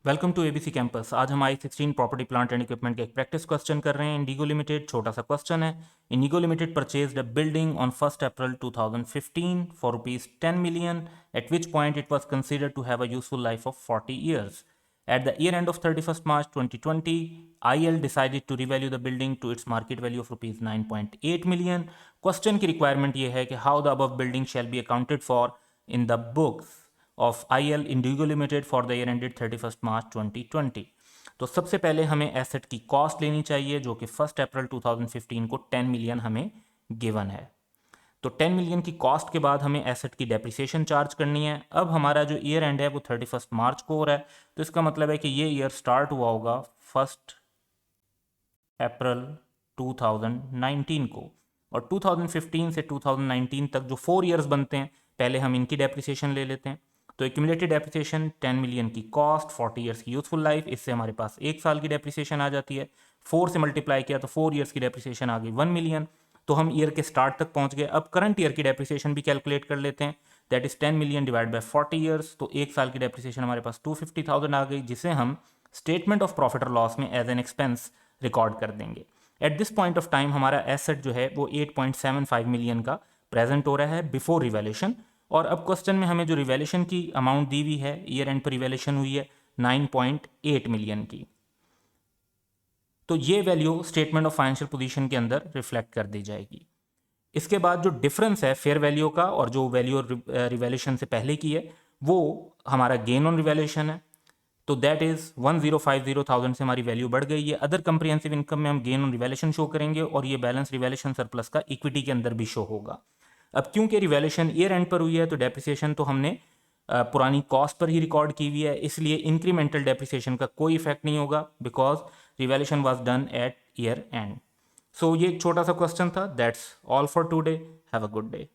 Welcome to ABC campus. आज हम आई-16 property plant and equipment के एक प्रैक्टिस क्वेश्चन कर रहे हैं। इंडिगो लिमिटेड, छोटा सा क्वेश्चन है। Indigo limited purchased a building on 1 April 2015 for ₹10 million, at which point it was considered to have a useful life of 40 years. At the year end of 31st March 2020, IL decided to revalue the building to its market value of ₹9.8 million. Question की requirement ये है कि how the above building shall be accounted for in the books of IL Indigo limited for the year ended 31 मार्च 2020। तो सबसे पहले हमें asset की cost लेनी चाहिए जो कि 1 अप्रैल 2015 को 10 मिलियन हमें गिवन है। तो 10 मिलियन की कॉस्ट के बाद हमें एसेट की डेप्रिसिएशन चार्ज करनी है। अब हमारा जो ईयर एंड है वो 31 मार्च को हो रहा है, तो इसका मतलब है कि ये ईयर स्टार्ट हुआ होगा 1 अप्रैल 2019 को, और 2015 से 2019 तक जो 4 ईयर्स बनते हैं पहले हम इनकी डेप्रिसिएशन ले लेते हैं। तो एक्यूमुलेटेड डेप्रिसिएशन 10 मिलियन की कॉस्ट, 40 ईयर्स की यूजफुल लाइफ, इससे हमारे पास 1 साल की डेप्रिसिएशन आ जाती है। 4 से मल्टीप्लाई किया तो 4 ईयर्स की डेप्रिसिएशन आ गई 1 मिलियन। तो हम ईयर के स्टार्ट तक पहुंच गए। अब करंट ईयर की डेप्रिसिएशन भी कैलकुलेट कर लेते हैं, that is 10 million divide by 40 years. तो 1 साल की डेप्रिसिएशन हमारे पास 250,000 आ गई, जिसे हम स्टेटमेंट ऑफ प्रॉफिट और लॉस में एज एन एक्सपेंस रिकॉर्ड कर देंगे। At this point of time हमारा एसेट जो है वो 8.75 मिलियन का प्रेजेंट हो रहा है बिफोर रिवैल्यूएशन। और अब क्वेश्चन में हमें जो रिवैल्यूएशन की अमाउंट दी हुई है, ईयर एंड पर रिवैल्यूएशन हुई है 9.8 मिलियन की। तो ये value statement of financial position के अंदर रिफ्लेक्ट कर दी जाएगी। इसके बाद जो डिफरेंस है फेयर वैल्यू का और जो वैल्यू रिवैल्यूएशन से पहले की है वो हमारा गेन ऑन रिवैल्यूएशन है। तो दैट इज 1050,000 से हमारी वैल्यू बढ़ गई है। अदर कंप्रिहेंसिव इनकम में हम गेन ऑन रिवैल्यूएशन शो करेंगे और ये बैलेंस रिवैल्यूएशन सरप्लस का इक्विटी के अंदर भी शो होगा। अब क्योंकि रिवैल्यूएशन ईयर एंड पर हुई है तो डेप्रिसिएशन तो हमने पुरानी कॉस्ट पर ही रिकॉर्ड की हुई है, इसलिए इंक्रीमेंटल डेप्रिसिएशन का कोई इफेक्ट नहीं होगा because revaluation was done at year end. So ये एक छोटा सा क्वेश्चन था। That's all for today. Have a good day.